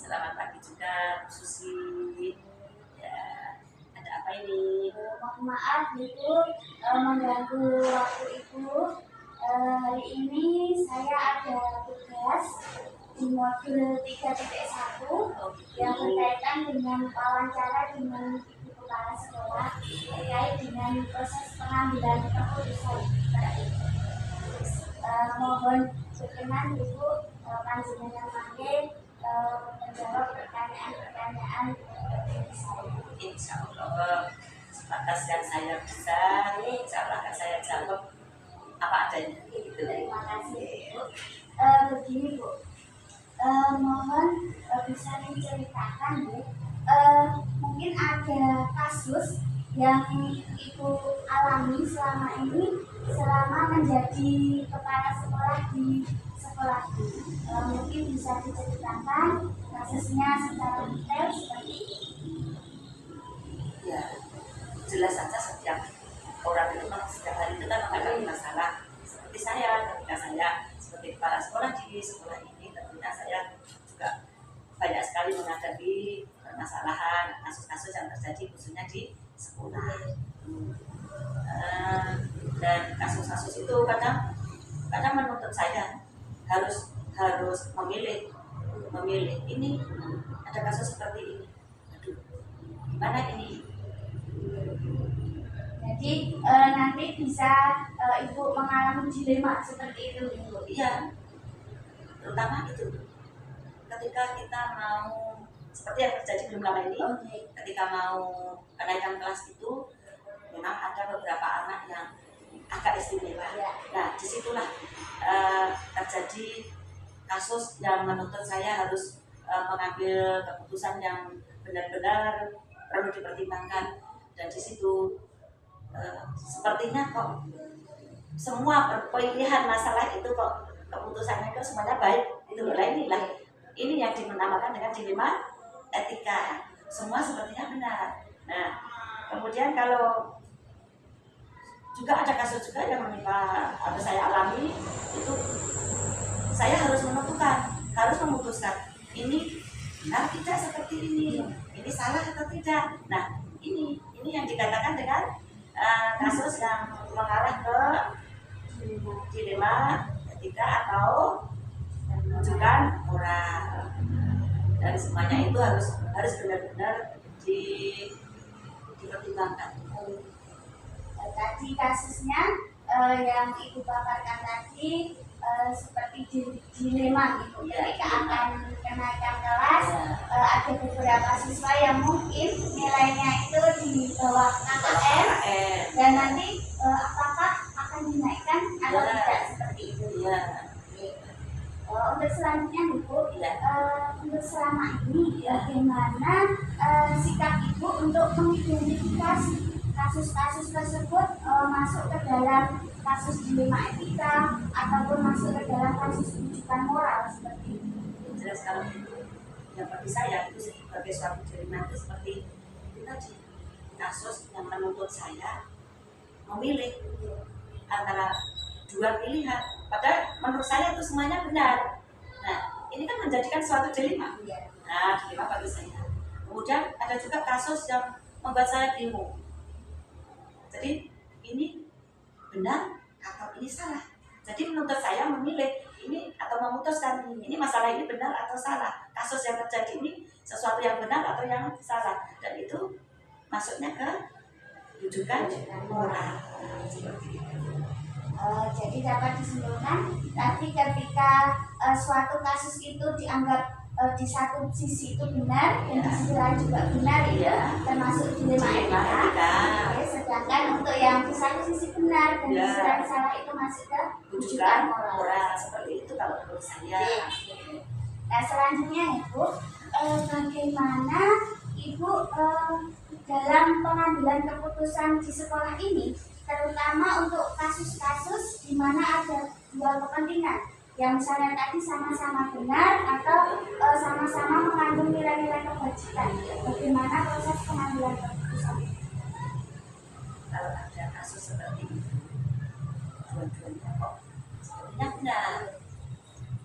Selamat pagi juga, Bu Susi. Ya, ada apa ini? Mohon maaf Ibu mengganggu waktu Ibu. Hari ini saya ada tugas di modul 3.1 yang berkaitan dengan wawancara dengan Ibu Kepala Sekolah terkait dengan proses pengambilan keputusan. Mohon berkenan Ibu panjenengan mangke menjawab pertanyaan-pertanyaan saya. Insya Allah, sebatas yang saya bisa, insya Allah akan saya jawab apa adanya. Gitu. Terima kasih Bu. Begini Bu, mohon bisa diceritakan Bu, mungkin ada kasus yang Ibu alami selama ini selama menjadi kepala sekolah di sekolah. Mungkin bisa diceritakan kasusnya secara detail seperti ini. Ya, jelas saja setiap orang itu setiap hari itu kan menghadapi masalah. Seperti saya, ketika saya sebagai kepala sekolah di sekolah ini, tentunya saya juga banyak sekali menghadapi permasalahan, kasus-kasus yang terjadi khususnya di sekolah. Dan kasus-kasus itu kadang menuntut saya harus memilih ini ada kasus seperti ini. Aduh, gimana ini? Jadi nanti bisa Ibu mengalami dilema seperti itu Ibu. Iya, terutama itu ketika kita mau seperti yang terjadi belum lama ini, ketika mau kenaikan kelas itu memang ada beberapa anak yang agak istimewa. Nah, disitulah terjadi kasus yang menuntut saya harus mengambil keputusan yang benar-benar perlu dipertimbangkan. Dan di situ sepertinya kok semua pilihan masalah itu kok keputusannya itu semuanya baik itu loh. Ini yang dinamakan dengan dilema etika. Semua sepertinya benar. Nah, kemudian kalau juga ada kasus juga yang menimpa atau saya alami itu saya harus menentukan, harus memutuskan ini benar tidak seperti ini salah atau tidak. Nah, ini yang dikatakan dengan kasus yang mengarah ke dilema etika atau rujukan moral. Dan semuanya itu harus benar-benar dipertimbangkan. Tadi kasusnya yang Ibu paparkan tadi seperti dilema gitu. Ketika akan kenaikan kelas, ada beberapa siswa yang mungkin nilainya itu di bawah KKM dan nanti apakah akan dinaikkan atau tidak seperti itu. Untuk selanjutnya Ibu, untuk selama ini bagaimana sikap Ibu untuk mengidentifikasi kasus-kasus tersebut masuk ke dalam kasus dilema etika ataupun masuk ke dalam kasus rujukan moral seperti itu. Jelas kalau yang bagi saya itu sebagai suatu dilema itu seperti itu tadi, kasus yang menuntut saya memilih antara dua pilihan, padahal menurut saya itu semuanya benar. Nah, ini kan menjadikan suatu dilema. Nah, dilema bagi saya. Kemudian ada juga kasus yang membuat saya bingung. Jadi ini benar atau ini salah. Jadi menuntut saya memilih ini atau memutuskan ini masalah ini benar atau salah. Kasus yang terjadi ini sesuatu yang benar atau yang salah. Dan itu masuknya ke rujukan moral. Seperti itu. Jadi dapat disimpulkan tadi ketika suatu kasus itu dianggap di satu sisi itu benar dan di sisi lain juga benar, termasuk dilema etika. Sedangkan untuk yang di satu sisi benar dan di sisi lain salah itu masih ke rujukan moral. Seperti itu kalau menurut saya. Nah, selanjutnya Ibu, bagaimana Ibu dalam pengambilan keputusan di sekolah ini, terutama untuk kasus-kasus di mana ada dua kepentingan, yang misalnya tadi sama-sama benar atau sama-sama mengandung nilai-nilai kebajikan. Bagaimana proses pengambilan keputusan? Kalau ada kasus seperti ini, dua-duanya kok sepertinya benar.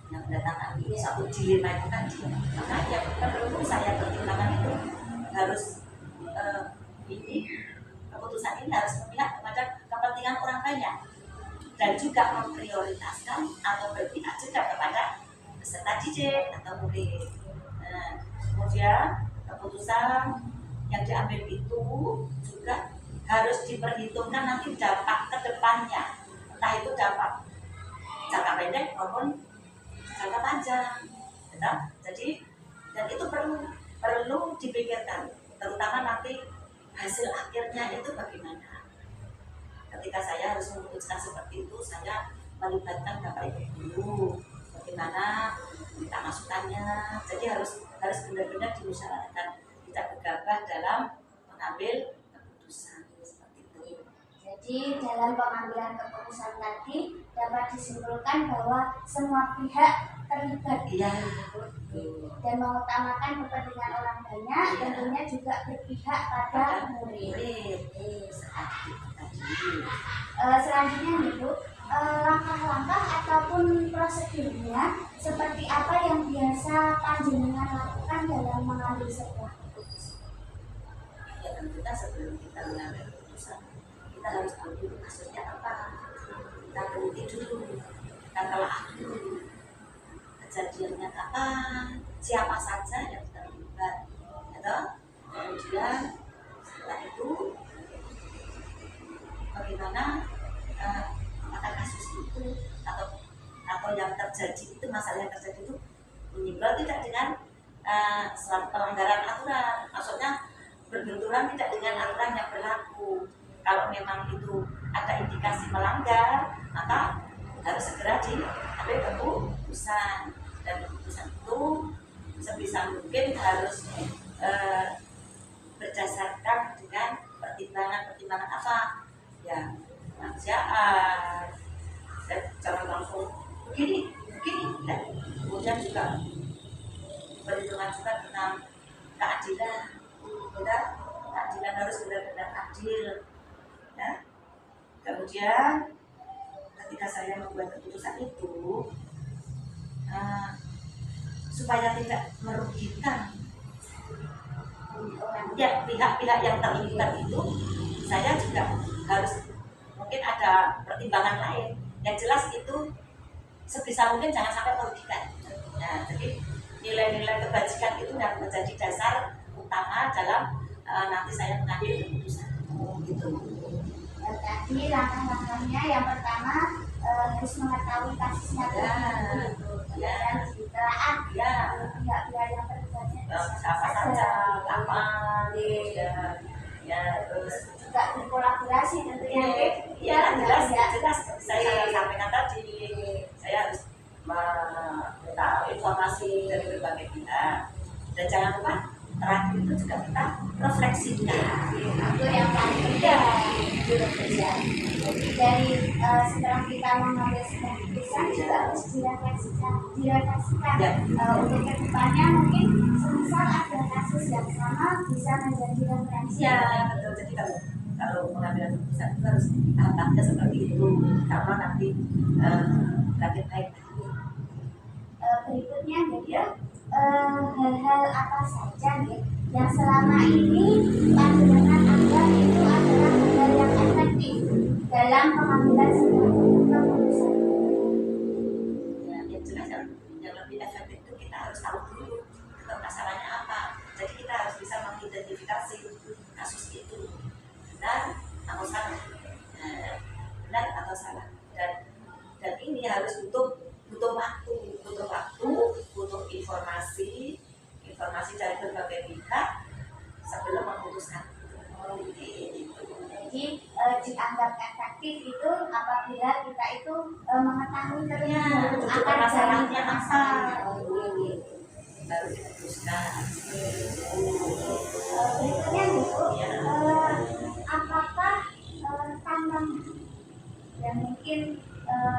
Yang mendatangkan ini satu dilema itu tadi, maka ya perlu peserta didik atau murid. Nah, kemudian keputusan yang diambil itu juga harus diperhitungkan nanti dampak ke depannya, entah itu dampak jangka pendek maupun jangka panjang, gitu. Jadi dan itu perlu dipikirkan, terutama nanti hasil akhirnya itu bagaimana. Ketika saya harus memutuskan seperti itu, saya melibatkan Bapak Ibu guru, bagaimana minta masukannya. Jadi harus benar-benar dimusyawarahkan, tidak gegabah dalam mengambil keputusan seperti itu. Jadi dalam pengambilan keputusan tadi dapat disimpulkan bahwa semua pihak terlibat dan mengutamakan kepentingan orang banyak, tentunya juga berpihak pada murid. Selanjutnya Bu, langkah-langkah ataupun prosedurnya seperti apa yang biasa panjenengan lakukan dalam mengambil sebuah keputusan? Ya tentu sebelum kita mengambil keputusan, kita harus tahu dulu kasusnya apa. Kita teliti dulu, kita telah dulu kejadiannya apa, siapa saja yang terlibat, gitu. Kemudian setelah itu bagaimana apakah kasus itu atau yang terjadi itu, masalah yang terjadi itu menyimpang tidak dengan suatu pelanggaran aturan, maksudnya berbenturan tidak dengan aturan yang berlaku. Kalau memang itu ada indikasi melanggar, maka harus segera diambil keputusan, dan keputusan itu sebisa mungkin harus berdasarkan dengan pertimbangan apa ya, kemanusiaan, dan jangan langsung begini dan kemudian juga perhitungan juga tentang keadilan. Keadilan harus benar-benar adil ya. Kemudian ketika saya membuat keputusan itu supaya tidak merugikan ya pihak-pihak yang terlibat itu, saya juga harus mungkin ada pertimbangan lain. Yang jelas itu sebisa mungkin jangan sampai merugikan. Nah, jadi nilai-nilai kebajikan itu yang menjadi dasar utama dalam nanti saya mengambil keputusan. Gitu. Tadi langkah-langkahnya yang pertama harus mengetahui kasusnya dan ditelaah pihak-pihak yang terlibatnya siapa saja, kapan, ya terus juga berkolaborasi tentunya. Iya, jelas. Saya sampaikan tadi, saya harus minta informasi dari berbagai pihak, dan jangan lupa terakhir itu juga kita refleksikan. Itu yang paling penting dari setelah kita mengambil sebuah keputusan juga harus direfleksikan untuk kedepannya. Mungkin semisal ada kasus yang sama bisa menjadi referensi. Ya betul. Jadi kalau mengambil keputusan itu harus tahap-tahapnya seperti itu, karena nanti lebih baik. Berikutnya ya, hal-hal apa saja nih yang selama ini panjenengan anggap itu adalah hal yang efektif dalam pengambilan sebuah keputusan? Ya, yang jelas yang lebih efektif itu kita harus tahu dulu masalahnya apa. Jadi kita harus bisa mengidentifikasi kasus itu benar atau salah, dan ini harus butuh waktu, butuh informasi dari berbagai pihak sebelum memutuskan. Jadi dianggap efektif itu apabila kita itu mengetahui terlebih dahulu akan masalahnya apa, baru diputuskan. Berikutnya Bu, apakah tantangan yang mungkin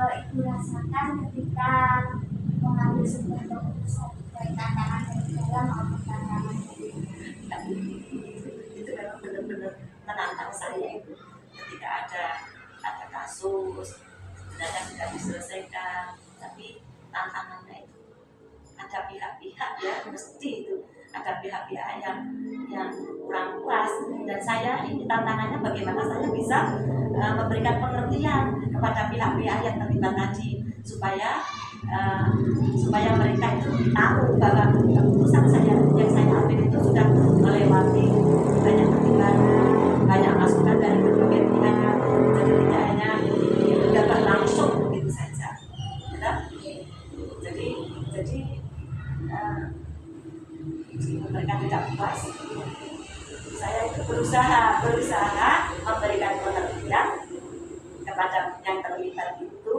Ibu rasakan ketika mengambil sebuah keputusan, baik tantangan dari dalam maupun tantangan dari luar? Itu memang benar-benar menantang saya itu. Ketika ada kasus sebenarnya sudah diselesaikan, tapi tantangannya itu ada pihak-pihak ya, mesti itu ada pihak-pihak yang kurang puas, dan saya ini tantangannya bagaimana saya bisa memberikan pengertian kepada pihak-pihak yang terlibat tadi supaya eh, supaya mereka itu tahu bahwa keputusan yang saya ambil itu sudah melewati banyak pertimbangan, banyak masukan dari berbagai pihak. Jadi tidak hanya dapat langsung begitu saja. Ya, jadi meskipun mereka tidak puas, saya itu berusaha memberikan pengertian kepada yang terlibat itu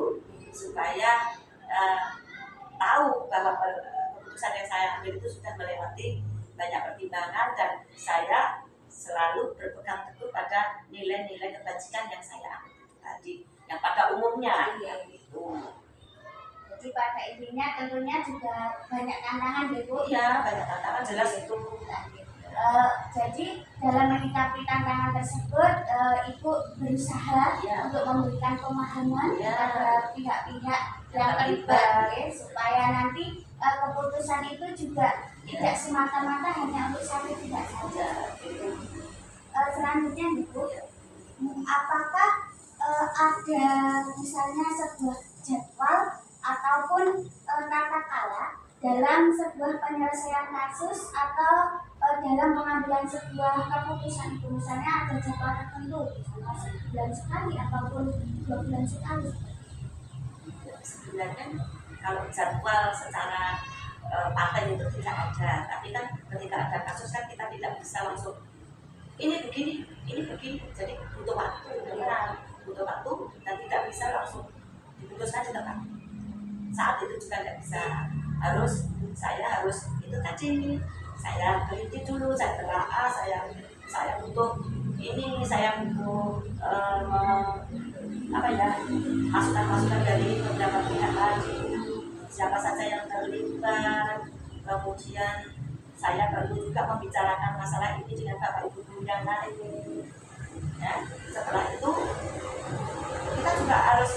supaya tahu bahwa keputusan yang saya ambil itu sudah melewati banyak pertimbangan dan saya selalu berpegang teguh pada nilai-nilai kebajikan yang saya ambil itu tadi, yang pada umumnya itu. Jadi pada intinya tentunya juga banyak tantangan ya Bu. Iya, banyak tantangan jelas itu. Jadi dalam menyikapi tantangan tersebut, Ibu berusaha untuk memberikan pemahaman kepada pihak-pihak yang terlibat, supaya nanti keputusan itu juga tidak semata-mata hanya untuk satu pihak saja. Selanjutnya Ibu, apakah ada misalnya sebuah jadwal ataupun tata cara dalam sebuah penyelesaian kasus atau dalam pengambilan sebuah keputusan itu, misalnya ada jadwal tertentu, misalnya sebulan sekali ataupun 2 bulan sekali? Sebenarnya kalau jadwal secara paten itu tidak ada, tapi kan ketika ada kasus kan kita tidak bisa langsung ini begini, jadi butuh waktu, dan tidak bisa langsung diputuskan di tempat saat itu juga tidak bisa. Saya harus itu tadi, saya teliti dulu, saya telaah, saya butuh ini, saya butuh masukan dari beberapa pihak lagi, siapa saja yang terlibat, kemudian saya perlu juga membicarakan masalah ini dengan Bapak Ibu guru yang lain. Ya, setelah itu kita juga harus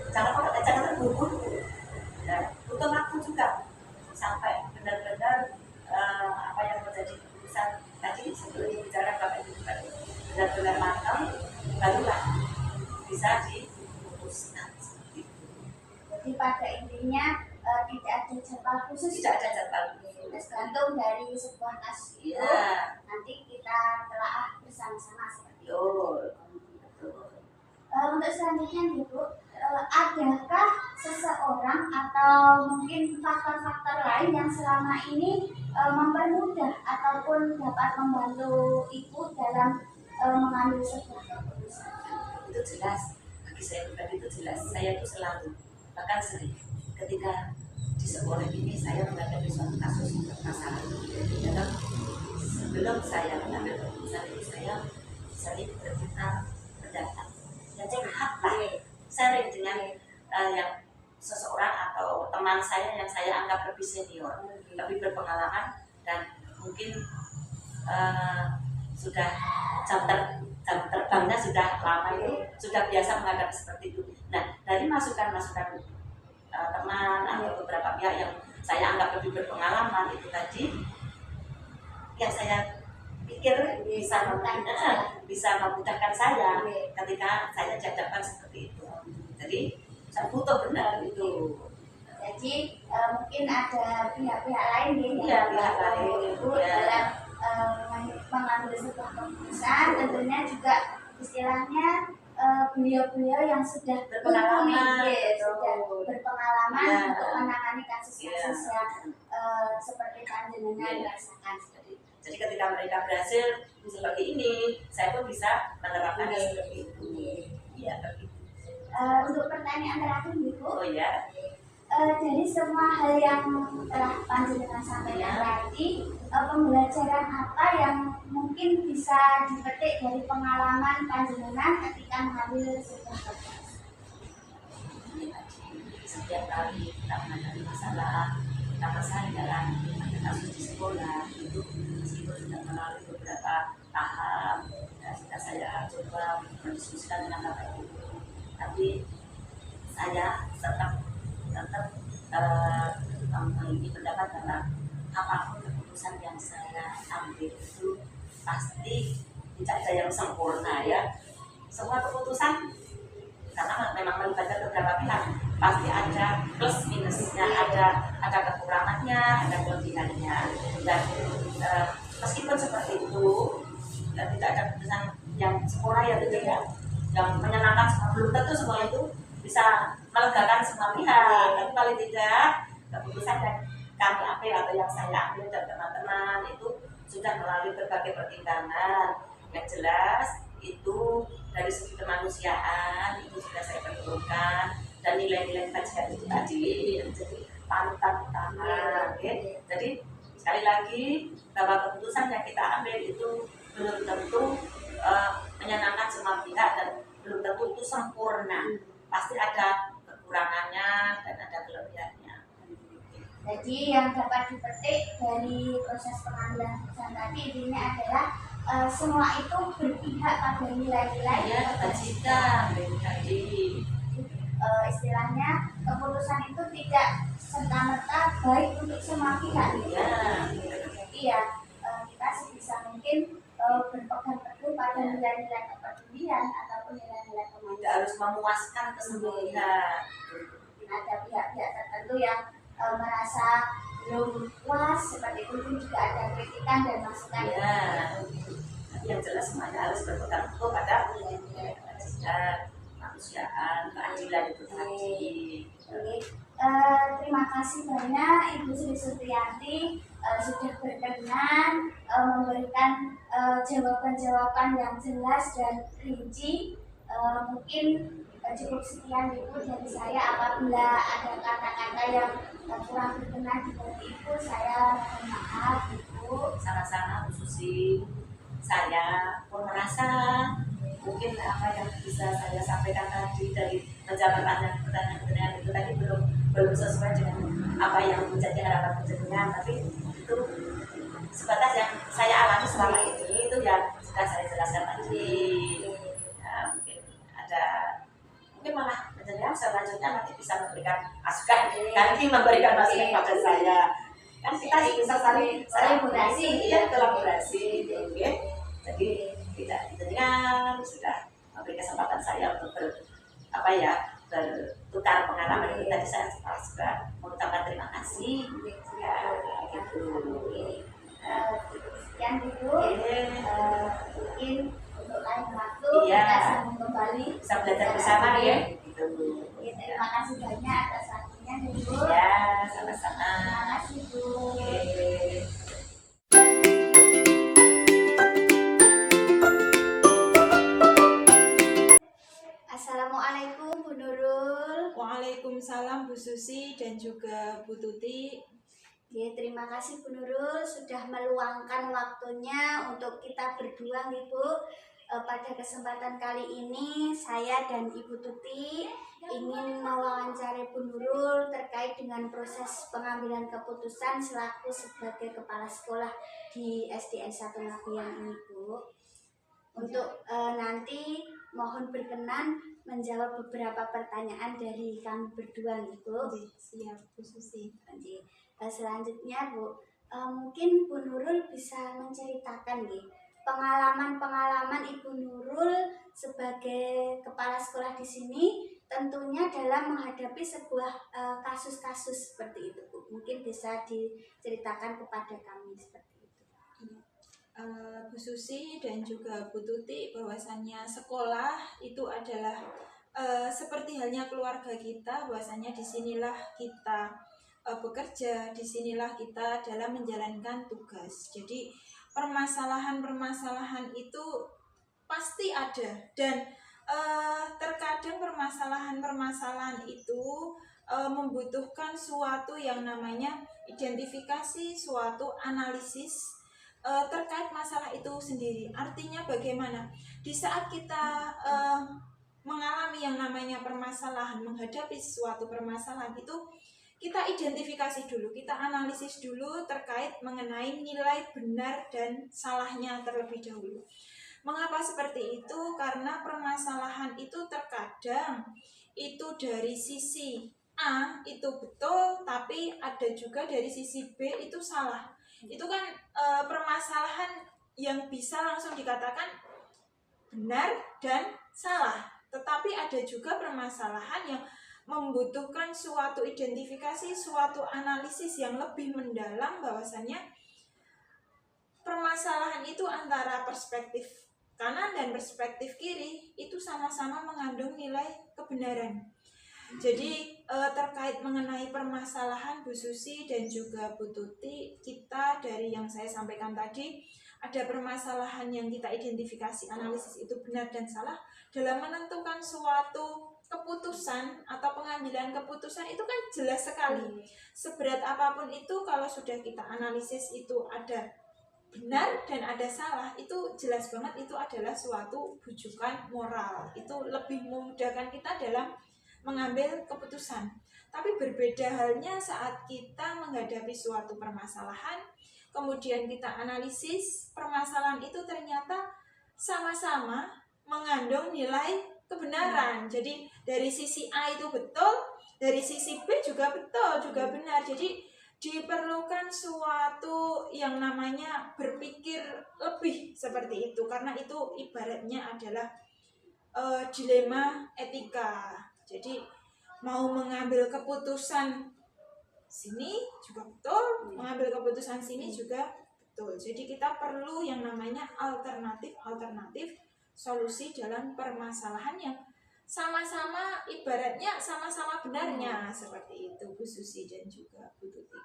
jangan terburu-buru, ya, butuh waktu juga sampai benar-benar apa yang menjadi keputusan tadi sebelum bicara Bapak Ibu benar-benar matang, barulah bisa diputuskan. Jadi pada intinya tidak ada jadwal khusus, tergantung dari sebuah kasus itu. Nanti kita telaah bersama-sama seperti itu. Untuk selanjutnya Ibu, adakah seseorang atau mungkin faktor-faktor lain yang selama ini mempermudah ataupun dapat membantu Ibu dalam mengambil sebuah keputusan? Itu jelas, bagi saya pribadi itu jelas. Saya itu selalu, bahkan sering ketika di sekolah ini saya menghadapi suatu kasus masalah, dan sebelum saya mengambil keputusan itu saya sering berminta pendapat dan curhat lah, sharing dengan yang seseorang atau teman saya yang saya anggap lebih senior, lebih berpengalaman, dan mungkin sudah jam terbangnya sudah lama itu, sudah biasa menghadapi seperti itu. Nah, dari masukan-masukan teman atau beberapa pihak yang saya anggap lebih berpengalaman itu tadi, yang saya pikir bisa memudahkan saya ketika saya dihadapkan seperti itu. Jadi saya butuh benar itu. Jadi mungkin ada pihak-pihak lain ya, pihak lain Ibu dalam mengambil sebuah keputusan, tentunya juga istilahnya beliau-beliau yang sudah berpengalaman, untuk menangani kasus-kasus yang seperti panjenengan rasakan. Jadi ketika mereka berhasil seperti ini, saya pun bisa menerapkan seperti itu. Ya, begitu. Untuk pertanyaan terakhir Ibu. Oh ya. Dari semua hal yang telah panjenengan sampaikan tadi, pembelajaran apa yang mungkin bisa dipetik dari pengalaman panjenengan ketika mengambil sebuah keputusan? Setiap kali kita menghadapi masalah dalam ada kasus di sekolah itu, meskipun sudah melalui beberapa tahap, sudah saya coba berdiskusikan dengan Bapak Ibu, tapi saya tetap memiliki pendapat bahwa apapun keputusan yang saya ambil itu pasti tidak ada yang sempurna, ya. Semua keputusan karena memang melibatkan beberapa pihak, pasti ada plus minusnya, ada kekurangannya, ada kelebihannya. Dan meskipun seperti itu, dan tidak ada keputusan yang sempurna ya gitu ya, yang menyenangkan semua, belum tentu semua itu bisa melegakan semua pihak. Tapi paling tidak keputusan yang kami ambil atau yang saya ambil dan teman-teman itu sudah melalui berbagai pertimbangan. Yang jelas itu dari segi kemanusiaan itu sudah saya perhitungkan, dan nilai-nilai kajian itu tadi yang jadi panutan utama. Okay? Jadi sekali lagi bahwa keputusan yang kita ambil itu belum tentu menyenangkan semua pihak dan belum tentu itu sempurna. Pasti ada kekurangannya dan ada kelebihannya. Jadi yang dapat dipetik dari proses pengambilan keputusan tadi intinya adalah semua itu berpihak pada nilai-nilai Ya, kebajikan tadi. Istilahnya keputusan itu tidak serta-merta baik untuk semua pihak. Ya. Jadi ya kita sebisa mungkin berpegang teguh pada nilai-nilai kepedulian ataupun nilai-nilai kemanusiaan. Tidak harus memuaskan ke semua pihak. Ada pihak-pihak tertentu yang merasa belum puas, seperti itu juga ada kritikan dan masukan. Ya. Tapi yang jelas semuanya harus berpegang teguh pada nilai-nilai kemanusiaan, keadilan itu tadi. Terima kasih banyak Ibu Sri Sutriyanti sudah berkenan memberikan jawaban-jawaban yang jelas dan rinci. Mungkin cukup sekian Ibu dari saya. Apabila ada kata-kata yang kurang berkenan di hati Ibu, saya mohon maaf Ibu. Sama-sama Bu Susi, saya pun merasa mungkin apa yang bisa saya sampaikan tadi dari menjawab pertanyaan-pertanyaan itu tadi belum sesuai dengan apa yang menjadi harapan jenengan, tapi itu sebatas yang saya alami selama ini, itu yang sudah saya jelaskan tadi. Ya, mungkin malah jenengan selanjutnya nanti bisa memberikan masukan, nanti memberikan masukan pada saya. Kan kita bisa saling kolaborasi, ya kolaborasi, oke. Jadi tidak jenengan sudah memberi kesempatan saya untuk bertukar pengalaman itu tadi. Saya juga mengucapkan terima kasih. Ya, gitu. Sekian Ibu. Mungkin untuk lain waktu ya, kita sambung kembali. Bisa belajar bersama ya. Gitu. Terima kasih banyak atas waktunya Ibu. Ya, sama-sama. Terima kasih Bu. Assalamualaikum Bu Nurul. Waalaikumsalam Bu Susi dan juga Bu Tuti. Terima kasih Bu Nurul sudah meluangkan waktunya untuk kita berdua nih Bu. Pada kesempatan kali ini saya dan Ibu Tuti ingin mewawancari Bu Nurul terkait dengan proses pengambilan keputusan selaku sebagai kepala sekolah di SDN 1 Ngabiang ini Bu. Untuk nanti mohon berkenan menjawab beberapa pertanyaan dari kami berdua nih Bu. Siap Bu Susi. Selanjutnya Bu, mungkin Bu Nurul bisa menceritakan nih pengalaman-pengalaman Ibu Nurul sebagai kepala sekolah di sini, tentunya dalam menghadapi sebuah kasus-kasus seperti itu Bu. Mungkin bisa diceritakan kepada kami seperti itu. Bu Susi dan juga Bu Tuti, bahwasannya sekolah itu adalah seperti halnya keluarga kita, bahwasannya disinilah kita bekerja, disinilah kita dalam menjalankan tugas. Jadi permasalahan-permasalahan itu pasti ada, dan terkadang permasalahan-permasalahan itu membutuhkan suatu yang namanya identifikasi, suatu analisis terkait masalah itu sendiri. Artinya bagaimana di saat kita mengalami yang namanya permasalahan, menghadapi suatu permasalahan itu, kita identifikasi dulu, kita analisis dulu terkait mengenai nilai benar dan salahnya terlebih dahulu. Mengapa seperti itu? Karena permasalahan itu terkadang itu dari sisi A itu betul, tapi ada juga dari sisi B itu salah. Itu kan permasalahan yang bisa langsung dikatakan benar dan salah. Tetapi ada juga permasalahan yang membutuhkan suatu identifikasi, suatu analisis yang lebih mendalam bahwasannya permasalahan itu antara perspektif kanan dan perspektif kiri itu sama-sama mengandung nilai kebenaran. Jadi terkait mengenai permasalahan Bu Susi dan juga Bu Tuti, kita dari yang saya sampaikan tadi, ada permasalahan yang kita identifikasi, analisis itu benar dan salah dalam menentukan suatu keputusan atau pengambilan keputusan itu kan jelas sekali. Seberat apapun itu kalau sudah kita analisis itu ada benar dan ada salah, itu jelas banget itu adalah suatu bujukan moral. Itu lebih memudahkan kita dalam mengambil keputusan. Tapi berbeda halnya saat kita menghadapi suatu permasalahan, kemudian kita analisis permasalahan itu ternyata sama-sama mengandung nilai kebenaran. Jadi dari sisi A itu betul, dari sisi B juga betul, juga benar. Jadi diperlukan suatu yang namanya berpikir lebih seperti itu, karena itu ibaratnya adalah dilema etika. Jadi mau mengambil keputusan sini juga betul, mengambil keputusan sini juga betul. Jadi kita perlu yang namanya alternatif solusi dalam permasalahan yang sama-sama ibaratnya sama-sama benarnya, seperti itu Bu Susi dan juga Bu Tuti.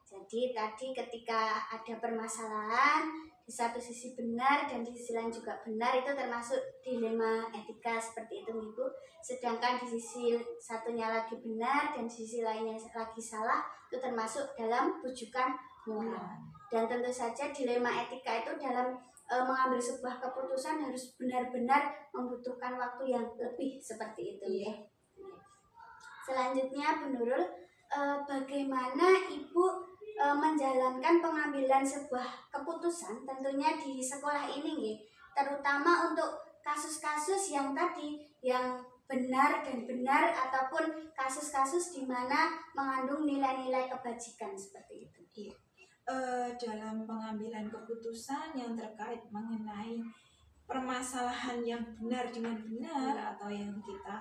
Jadi tadi ketika ada permasalahan, di satu sisi benar dan di sisi lain juga benar, itu termasuk dilema etika seperti itu Ibu. Sedangkan di sisi satunya lagi benar dan di sisi lainnya lagi salah, itu termasuk dalam bujukan moral. Dan tentu saja dilema etika itu dalam mengambil sebuah keputusan harus benar-benar membutuhkan waktu yang lebih seperti itu ya. Selanjutnya Bu Nurul, bagaimana Ibu menjalankan pengambilan sebuah keputusan tentunya di sekolah ini nih, terutama untuk kasus-kasus yang tadi yang benar dan benar ataupun kasus-kasus di mana mengandung nilai-nilai kebajikan seperti itu. Iya. Dalam pengambilan keputusan yang terkait mengenai permasalahan yang benar dengan benar atau yang kita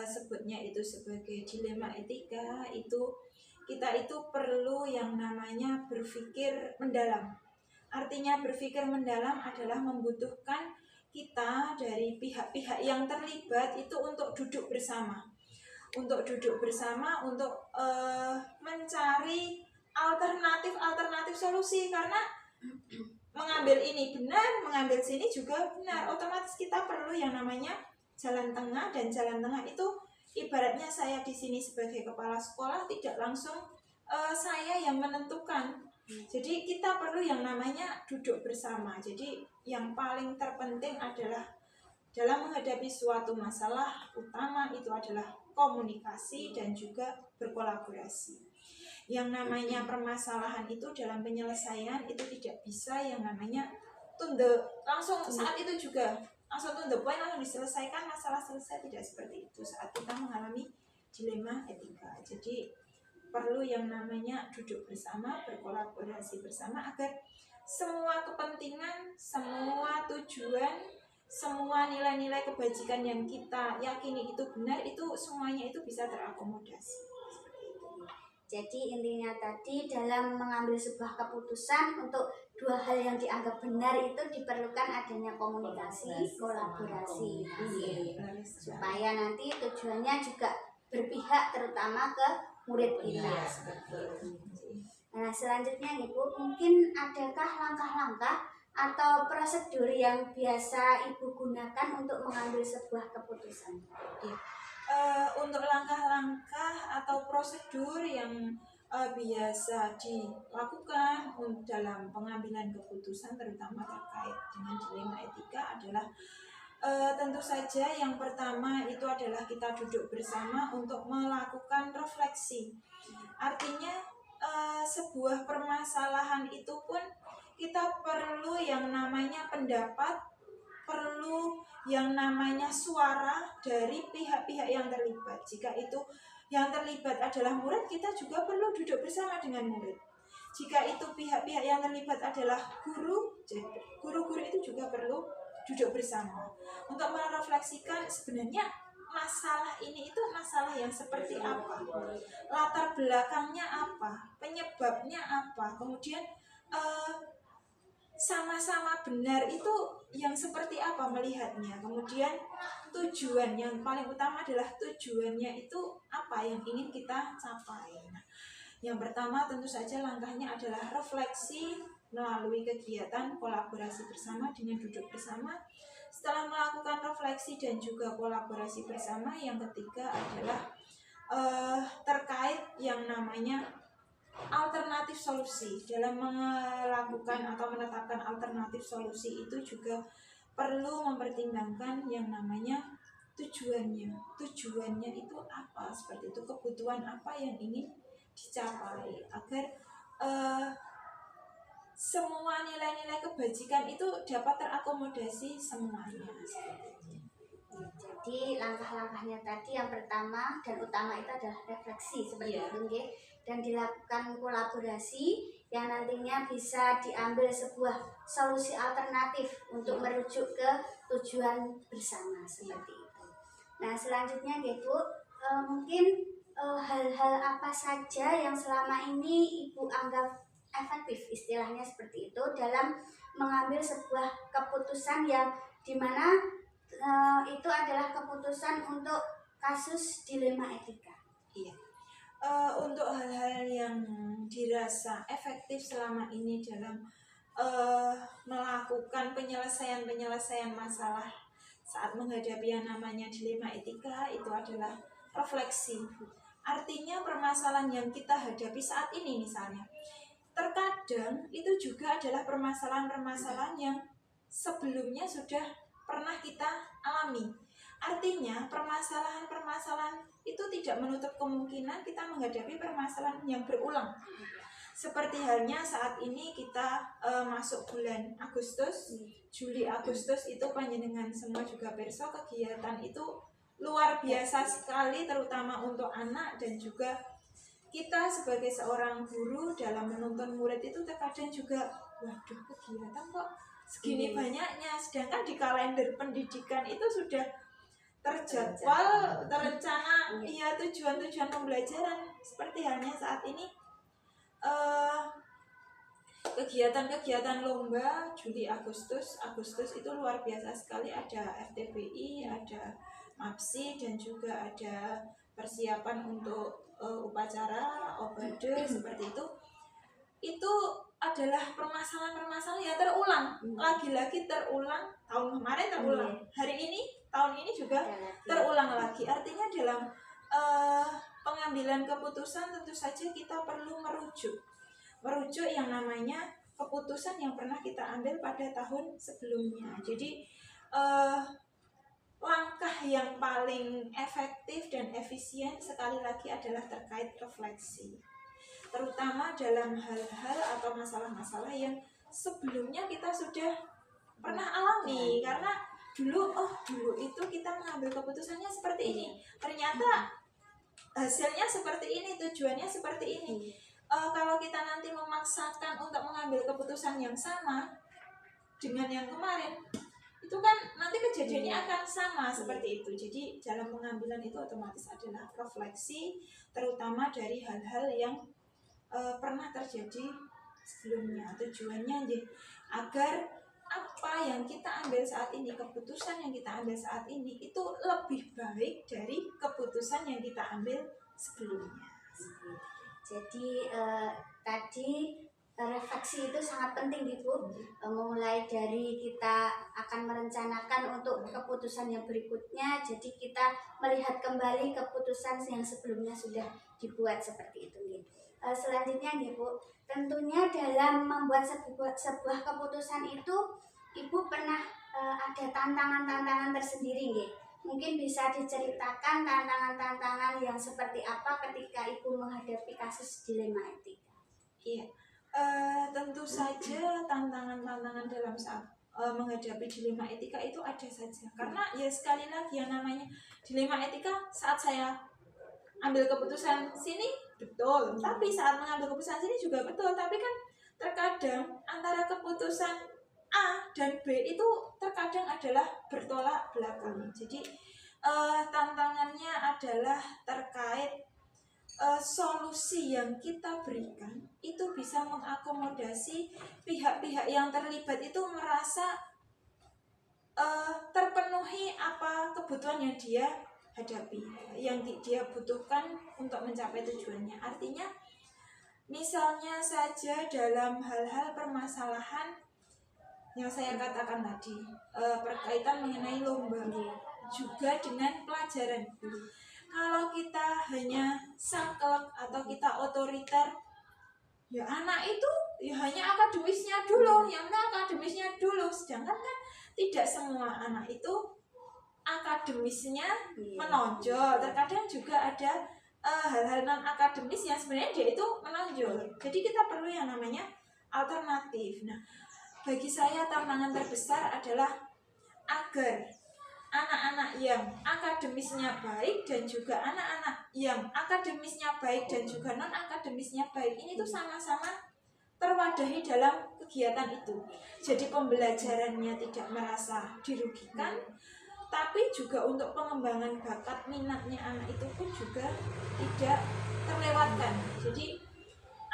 sebutnya itu sebagai dilema etika, itu kita itu perlu yang namanya berpikir mendalam. Artinya berpikir mendalam adalah membutuhkan kita dari pihak-pihak yang terlibat itu untuk duduk bersama, untuk mencari alternatif solusi, karena mengambil ini benar, mengambil sini juga benar. Otomatis kita perlu yang namanya jalan tengah, dan jalan tengah itu ibaratnya saya di sini sebagai kepala sekolah tidak langsung saya yang menentukan. Jadi kita perlu yang namanya duduk bersama. Jadi yang paling terpenting adalah dalam menghadapi suatu masalah utama itu adalah komunikasi dan juga berkolaborasi. Yang namanya permasalahan itu dalam penyelesaian itu tidak bisa yang namanya langsung saat itu juga langsung poin langsung diselesaikan, masalah selesai, tidak seperti itu saat kita mengalami dilema etika. Jadi perlu yang namanya duduk bersama, berkolaborasi bersama agar semua kepentingan, semua tujuan, semua nilai-nilai kebajikan yang kita yakini itu benar, itu semuanya itu bisa terakomodasi. Jadi intinya tadi dalam mengambil sebuah keputusan untuk dua hal yang dianggap benar itu diperlukan adanya komunikasi, kolaborasi, supaya nanti tujuannya juga berpihak terutama ke murid kita. Nah selanjutnya Ibu, mungkin adakah langkah-langkah atau prosedur yang biasa Ibu gunakan untuk mengambil sebuah keputusan? Untuk langkah-langkah atau prosedur yang biasa dilakukan dalam pengambilan keputusan terutama terkait dengan dilema etika adalah tentu saja yang pertama itu adalah kita duduk bersama untuk melakukan refleksi. Artinya sebuah permasalahan itu pun kita perlu yang namanya pendapat, perlu yang namanya suara dari pihak-pihak yang terlibat. Jika itu yang terlibat adalah murid, kita juga perlu duduk bersama dengan murid. Jika itu pihak-pihak yang terlibat adalah guru, guru-guru itu juga perlu duduk bersama untuk merefleksikan sebenarnya masalah ini itu masalah yang seperti apa, latar belakangnya apa, penyebabnya apa, kemudian sama-sama benar itu yang seperti apa melihatnya, kemudian tujuan yang paling utama adalah tujuannya itu apa yang ingin kita capai. Nah, yang pertama tentu saja langkahnya adalah refleksi melalui kegiatan kolaborasi bersama dengan duduk bersama. Setelah melakukan refleksi dan juga kolaborasi bersama, yang ketiga adalah terkait yang namanya alternatif solusi. Dalam melakukan atau menetapkan alternatif solusi itu juga perlu mempertimbangkan yang namanya tujuannya. Tujuannya itu apa? Seperti itu, kebutuhan apa yang ingin dicapai agar semua nilai-nilai kebajikan itu dapat terakomodasi semuanya. Jadi langkah-langkahnya tadi yang pertama dan utama itu adalah refleksi seperti itu nggih, dan dilakukan kolaborasi yang nantinya bisa diambil sebuah solusi alternatif untuk merujuk ke tujuan bersama seperti itu. Nah, selanjutnya nggih Bu, mungkin hal-hal apa saja yang selama ini Ibu anggap efektif, istilahnya seperti itu, dalam mengambil sebuah keputusan yang dimana itu adalah keputusan untuk kasus dilema etika. Iya. Untuk hal-hal yang dirasa efektif selama ini dalam melakukan penyelesaian masalah saat menghadapi yang namanya dilema etika itu adalah refleksi. Artinya permasalahan yang kita hadapi saat ini misalnya, terkadang itu juga adalah permasalahan-permasalahan yang sebelumnya sudah pernah kita alami. Artinya permasalahan-permasalahan itu tidak menutup kemungkinan kita menghadapi permasalahan yang berulang. Seperti halnya saat ini kita masuk bulan Agustus, Juli Agustus itu panjenengan semua juga perso, kegiatan itu luar biasa sekali, terutama untuk anak dan juga kita sebagai seorang guru dalam menuntun murid itu terkadang juga, waduh kegiatan kok segini banyaknya, sedangkan di kalender pendidikan itu sudah terjadwal, terencana, ya tujuan-tujuan pembelajaran. Seperti halnya saat ini kegiatan-kegiatan lomba Juli Agustus itu luar biasa sekali, ada FTBI, ada MAPSI dan juga ada persiapan untuk upacara obade seperti itu adalah permasalahan-permasalahan yang terulang, lagi-lagi terulang, tahun kemarin terulang, hari ini, tahun ini juga terulang lagi. Artinya dalam pengambilan keputusan tentu saja kita perlu merujuk yang namanya keputusan yang pernah kita ambil pada tahun sebelumnya. Jadi langkah yang paling efektif dan efisien sekali lagi adalah terkait refleksi, terutama dalam hal-hal atau masalah-masalah yang sebelumnya kita sudah pernah alami. Karena dulu itu kita mengambil keputusannya seperti ini, ternyata hasilnya seperti ini, tujuannya seperti ini. Kalau kita nanti memaksakan untuk mengambil keputusan yang sama dengan yang kemarin, itu kan nanti kejadiannya akan sama seperti itu. Jadi dalam pengambilan itu otomatis adalah refleksi, terutama dari hal-hal yang pernah terjadi sebelumnya. Tujuannya agar apa yang kita ambil saat ini, keputusan yang kita ambil saat ini itu lebih baik dari keputusan yang kita ambil sebelumnya. Jadi tadi refleksi itu sangat penting Ibu, memulai dari kita akan merencanakan untuk keputusan yang berikutnya, jadi kita melihat kembali keputusan yang sebelumnya sudah dibuat seperti itu. Selanjutnya Ibu, tentunya dalam membuat sebuah keputusan itu Ibu pernah ada tantangan-tantangan tersendiri nggih. Mungkin bisa diceritakan tantangan-tantangan yang seperti apa ketika Ibu menghadapi kasus dilema etika. Iya, tentu saja tantangan-tantangan dalam saat menghadapi dilema etika itu ada saja. Karena ya sekali lagi yang namanya dilema etika, saat saya ambil keputusan sini betul, tapi saat mengambil keputusan sini juga betul. Tapi kan terkadang antara keputusan A dan B itu terkadang adalah bertolak belakang. Jadi tantangannya adalah terkait solusi yang kita berikan itu bisa mengakomodasi pihak-pihak yang terlibat itu merasa terpenuhi apa kebutuhan yang dia hadapi, yang dia butuhkan untuk mencapai tujuannya. Artinya misalnya saja dalam hal-hal permasalahan yang saya katakan tadi, berkaitan mengenai lomba, juga dengan pelajaran. Kalau kita hanya saklek atau kita otoriter, ya anak itu ya hanya akademisnya dulu, yang akademisnya dulu. Sedangkan kan tidak semua anak itu akademisnya menonjol. Terkadang juga ada hal-hal non akademis yang sebenarnya dia itu menonjol. Jadi kita perlu yang namanya alternatif. Nah, bagi saya tantangan terbesar adalah agar anak-anak yang akademisnya baik dan juga anak-anak yang akademisnya baik dan juga non akademisnya baik ini tuh sama-sama terwadahi dalam kegiatan itu. Jadi pembelajarannya tidak merasa dirugikan, tapi juga untuk pengembangan bakat minatnya anak itu pun juga tidak terlewatkan. Jadi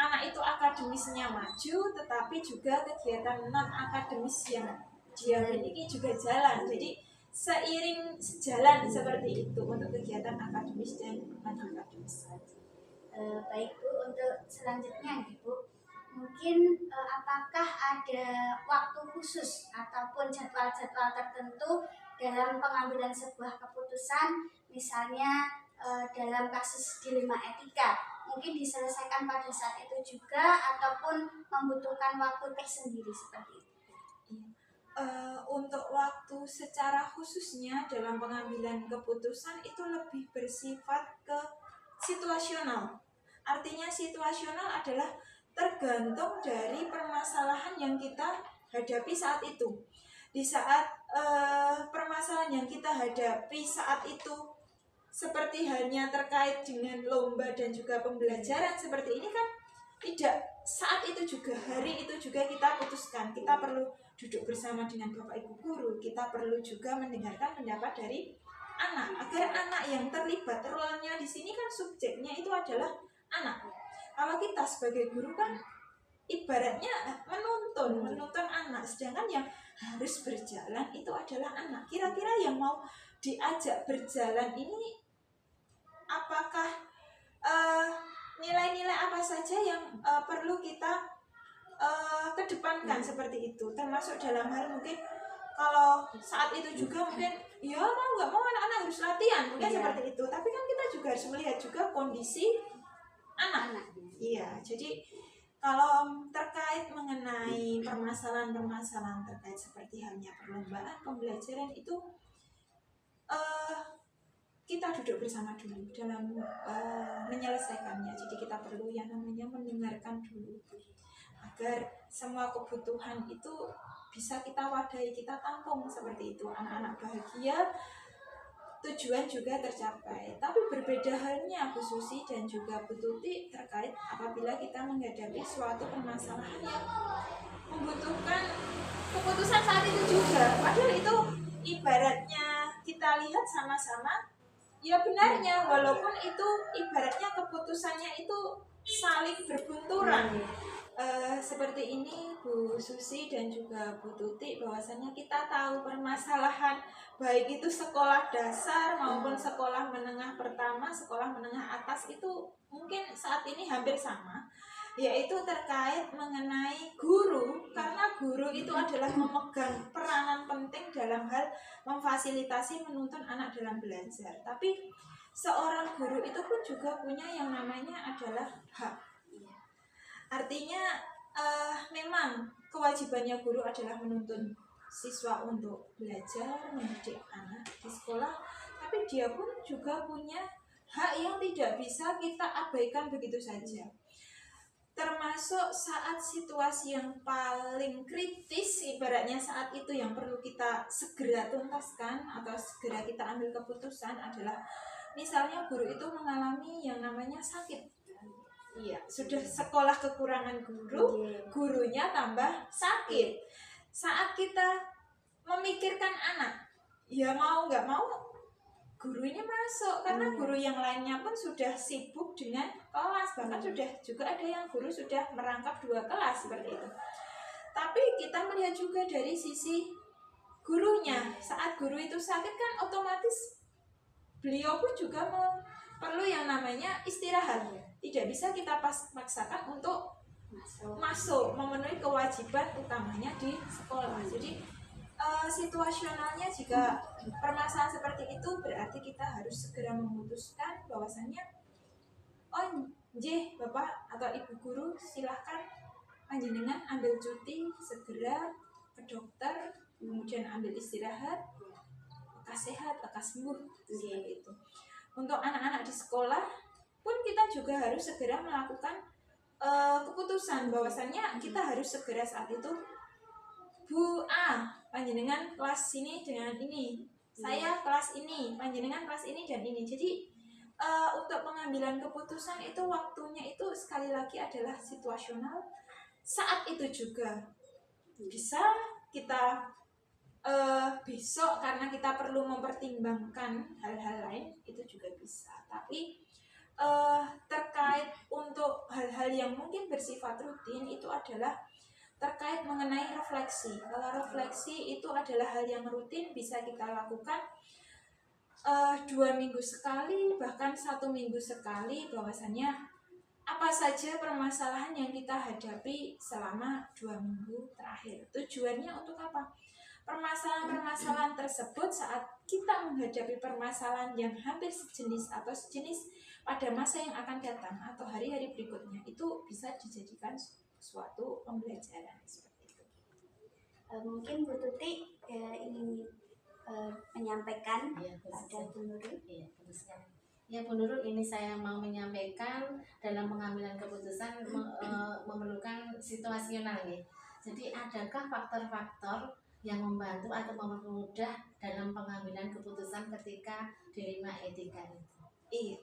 anak itu akademisnya maju, tetapi juga kegiatan non akademis yang dia miliki juga jalan. Jadi seiring sejalan seperti itu untuk kegiatan akademis dan non akademis. Baik Bu, untuk selanjutnya Bu, mungkin apakah ada waktu khusus ataupun jadwal-jadwal tertentu dalam pengambilan sebuah keputusan, misalnya dalam kasus dilema etika, mungkin diselesaikan pada saat itu juga ataupun membutuhkan waktu tersendiri seperti itu? Untuk waktu secara khususnya dalam pengambilan keputusan itu lebih bersifat ke situasional. Artinya situasional adalah tergantung dari permasalahan yang kita hadapi saat itu. Di saat permasalahan yang kita hadapi saat itu seperti halnya terkait dengan lomba dan juga pembelajaran seperti ini kan tidak saat itu juga, hari itu juga kita putuskan. Kita perlu duduk bersama dengan Bapak Ibu guru, kita perlu juga mendengarkan pendapat dari anak agar anak yang terlibat, role-nya di sini kan subjeknya itu adalah anak. Kalau kita sebagai guru kan ibaratnya menuntun anak, sedangkan yang harus berjalan itu adalah anak. Kira-kira yang mau diajak berjalan ini apakah nilai-nilai apa saja yang perlu kita kedepankan seperti itu, termasuk dalam hal mungkin kalau saat itu juga mungkin ya mau nggak mau anak-anak harus latihan mungkin seperti itu, tapi kan kita juga harus melihat juga kondisi anak. Iya, jadi kalau terkait mengenai permasalahan-permasalahan terkait seperti halnya perlombaan, pembelajaran itu kita duduk bersama dulu dalam menyelesaikannya. Jadi kita perlu yang namanya mendengarkan dulu agar semua kebutuhan itu bisa kita wadahi, kita tampung seperti itu. Anak-anak bahagia, tujuan juga tercapai. Tapi berbeda halnya Bu Susi dan juga Bu Tuti terkait apabila kita menghadapi suatu permasalahan yang membutuhkan keputusan saat itu juga. Padahal itu ibaratnya kita lihat sama-sama ya benarnya, walaupun itu ibaratnya keputusannya itu saling berbenturan. Seperti ini Bu Susi dan juga Bu Tuti, bahwasanya kita tahu permasalahan baik itu sekolah dasar maupun sekolah menengah pertama, sekolah menengah atas itu mungkin saat ini hampir sama, yaitu terkait mengenai guru, karena guru itu adalah memegang peranan penting dalam hal memfasilitasi menuntun anak dalam belajar. Tapi seorang guru itu pun juga punya yang namanya adalah hak. Artinya memang kewajibannya guru adalah menuntun siswa untuk belajar, mendidik anak di sekolah, tapi dia pun juga punya hak yang tidak bisa kita abaikan begitu saja. Termasuk saat situasi yang paling kritis, ibaratnya saat itu yang perlu kita segera tuntaskan atau segera kita ambil keputusan adalah misalnya guru itu mengalami yang namanya sakit. Iya, sudah sekolah kekurangan guru, gurunya tambah sakit. Saat kita memikirkan anak, ya mau nggak mau gurunya masuk, karena guru yang lainnya pun sudah sibuk dengan kelas, bahkan sudah juga ada yang guru sudah merangkap 2 kelas seperti itu. Tapi kita melihat juga dari sisi gurunya, saat guru itu sakit kan otomatis beliau pun juga perlu yang namanya istirahat. Tidak bisa kita paksakan untuk masuk memenuhi kewajiban utamanya di sekolah. Jadi situasionalnya jika permasalahan seperti itu berarti kita harus segera memutuskan bahwasannya Bapak atau Ibu guru silahkan panjenengan ambil cuti, segera ke dokter, kemudian ambil istirahat, lekas sehat, lekas sembuh seperti itu. Untuk anak-anak di sekolah pun kita juga harus segera melakukan keputusan bahwasannya kita harus segera saat itu, Bu A, panjenengan kelas ini dengan ini, saya kelas ini, panjenengan kelas ini dan ini. Jadi untuk pengambilan keputusan itu waktunya itu sekali lagi adalah situasional. Saat itu juga bisa kita besok karena kita perlu mempertimbangkan hal-hal lain, itu juga bisa. Tapi terkait untuk hal-hal yang mungkin bersifat rutin itu adalah terkait mengenai refleksi. Kalau refleksi itu adalah hal yang rutin, bisa kita lakukan 2 minggu sekali, bahkan 1 minggu sekali, bahwasannya apa saja permasalahan yang kita hadapi selama 2 minggu terakhir. Tujuannya untuk apa? Permasalahan-permasalahan tersebut saat kita menghadapi permasalahan yang hampir sejenis atau sejenis pada masa yang akan datang atau hari-hari berikutnya, itu bisa dijadikan suatu pembelajaran seperti itu. Mungkin Bu Tuti ingin menyampaikan pada Bu Nurul. Ya Bu Nurul, ini saya mau menyampaikan dalam pengambilan keputusan memerlukan situasional ya. Jadi adakah faktor-faktor yang membantu atau mempermudah dalam pengambilan keputusan ketika dilema etika itu? Iya,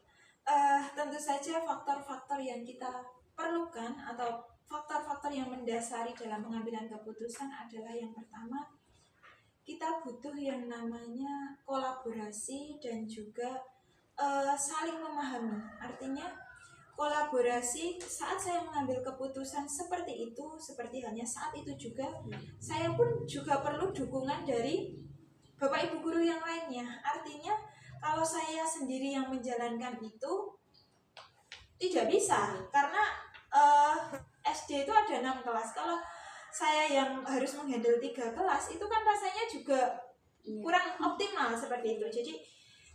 tentu saja faktor-faktor yang kita perlukan atau faktor-faktor yang mendasari dalam pengambilan keputusan adalah yang pertama, kita butuh yang namanya kolaborasi dan juga saling memahami. Artinya kolaborasi saat saya mengambil keputusan seperti itu, seperti halnya saat itu juga saya pun juga perlu dukungan dari Bapak Ibu guru yang lainnya. Artinya kalau saya sendiri yang menjalankan itu tidak bisa, karena SD itu ada 6 kelas. Kalau saya yang harus menghandle 3 kelas, itu kan rasanya juga kurang optimal seperti itu. Jadi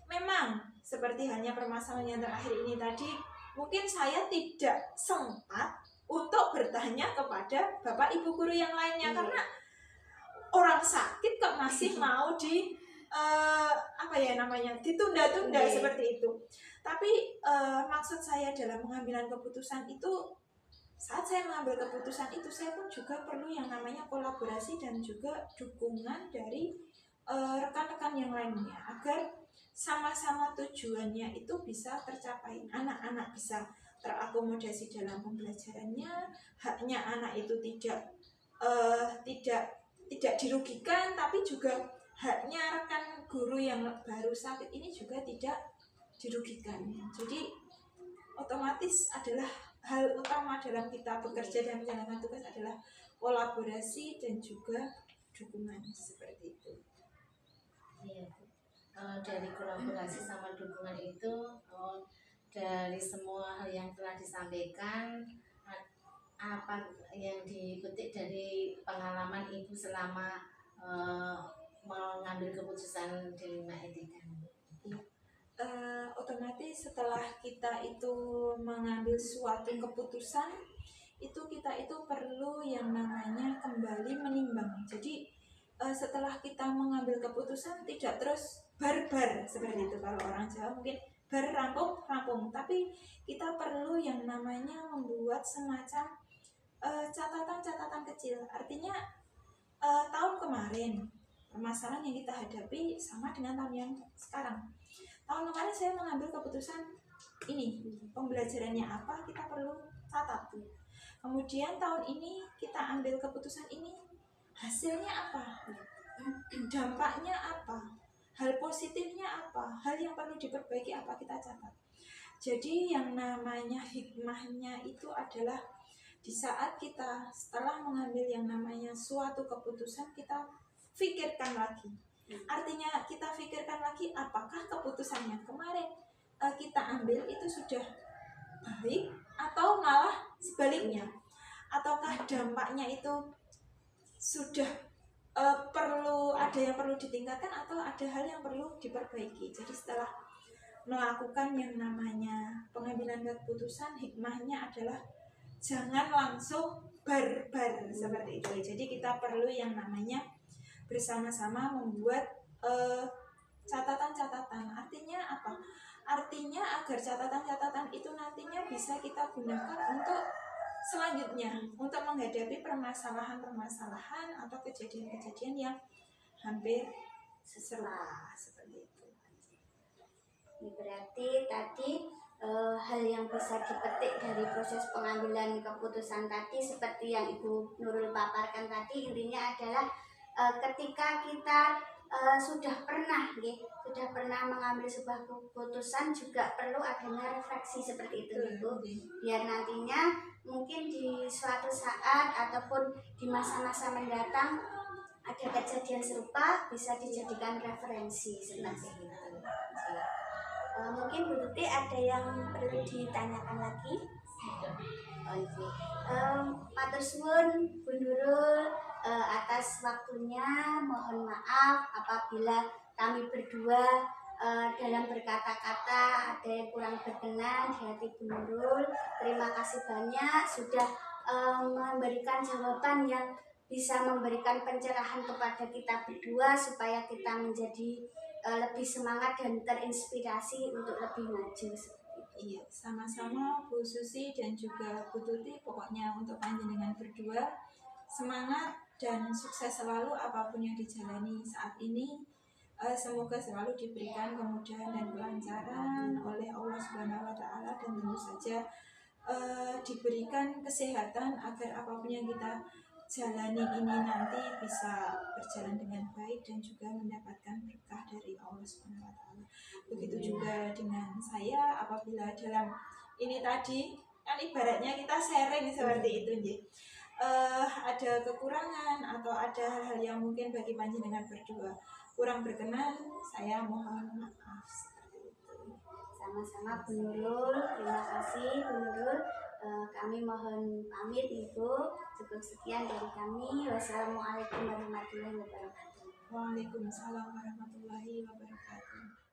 memang seperti hanya permasalahan yang terakhir ini tadi, mungkin saya tidak sempat untuk bertanya kepada Bapak Ibu guru yang lainnya, karena orang sakit kok masih mau ditunda-tunda seperti itu. Tapi maksud saya dalam pengambilan keputusan itu, saat saya mengambil keputusan itu, saya pun juga perlu yang namanya kolaborasi dan juga dukungan dari rekan-rekan yang lainnya agar sama-sama tujuannya itu bisa tercapai. Anak-anak bisa terakomodasi dalam pembelajarannya, haknya anak itu tidak dirugikan, tapi juga haknya rekan guru yang baru sakit ini juga tidak dirugikan. Jadi otomatis adalah hal utama dalam kita bekerja dan menjalankan tugas adalah kolaborasi dan juga dukungan seperti itu. Iya, dari kolaborasi sama dukungan itu, dari semua hal yang telah disampaikan, apa yang dipetik dari pengalaman Ibu selama mengambil keputusan dilema etika? Otomatis setelah kita itu mengambil suatu keputusan, itu kita itu perlu yang namanya kembali menimbang. Jadi setelah kita mengambil keputusan tidak terus barbar seperti itu. Kalau orang Jawa mungkin rampung, tapi kita perlu yang namanya membuat semacam catatan-catatan kecil. Artinya tahun kemarin permasalahan yang kita hadapi sama dengan tahun yang sekarang. Tahun kemarin saya mengambil keputusan ini, pembelajarannya apa, kita perlu catat. Kemudian tahun ini kita ambil keputusan ini, hasilnya apa, dampaknya apa, hal positifnya apa, hal yang perlu diperbaiki apa, kita catat. Jadi yang namanya hikmahnya itu adalah di saat kita setelah mengambil yang namanya suatu keputusan, kita pikirkan lagi. Artinya kita pikirkan lagi apakah keputusan yang kemarin kita ambil itu sudah baik atau malah sebaliknya, ataukah dampaknya itu sudah perlu ada yang perlu ditingkatkan atau ada hal yang perlu diperbaiki. Jadi setelah melakukan yang namanya pengambilan keputusan, hikmahnya adalah jangan langsung barbar seperti itu. Jadi kita perlu yang namanya bersama-sama membuat catatan-catatan. Artinya apa? Artinya agar catatan-catatan itu nantinya bisa kita gunakan untuk selanjutnya, untuk menghadapi permasalahan-permasalahan atau kejadian-kejadian yang hampir serupa seperti itu. Ini berarti tadi hal yang bisa dipetik dari proses pengambilan keputusan tadi seperti yang Ibu Nurul paparkan tadi, intinya adalah ketika kita sudah pernah mengambil sebuah keputusan, juga perlu adanya refleksi seperti itu, Ibu, biar nantinya mungkin di suatu saat ataupun di masa-masa mendatang ada kejadian serupa bisa dijadikan referensi seperti itu. Mungkin Bu Tuti ada yang perlu ditanyakan lagi? Oke. Matur suwun Bu Nurul atas waktunya. Mohon maaf apabila kami berdua dalam berkata-kata ada yang kurang berkenan di hati Bu Nurul. Terima kasih banyak sudah memberikan jawaban yang bisa memberikan pencerahan kepada kita berdua supaya kita menjadi lebih semangat dan terinspirasi untuk lebih maju. Iya, sama-sama Bu Susi dan juga Bu Tuti. Pokoknya untuk panjenengan berdua semangat dan sukses selalu apapun yang dijalani saat ini. Semoga selalu diberikan kemudahan dan kelancaran oleh Allah Subhanahu wa Ta'ala, dan tentu saja diberikan kesehatan agar apapun yang kita jalani ini nanti bisa berjalan dengan baik dan juga mendapatkan berkah dari Allah Subhanahu wa Ta'ala. Begitu juga dengan saya, apabila dalam ini tadi kan ibaratnya kita sharing seperti itu, ada kekurangan atau ada hal-hal yang mungkin bagi panjenengan berdua kurang berkenan, saya mohon maaf seperti itu. Sama-sama Bu Nurul, terima kasih Bu Nurul. Kami mohon pamit Ibu. Cukup sekian dari kami. Wassalamualaikum warahmatullahi wabarakatuh. Waalaikumsalam warahmatullahi wabarakatuh.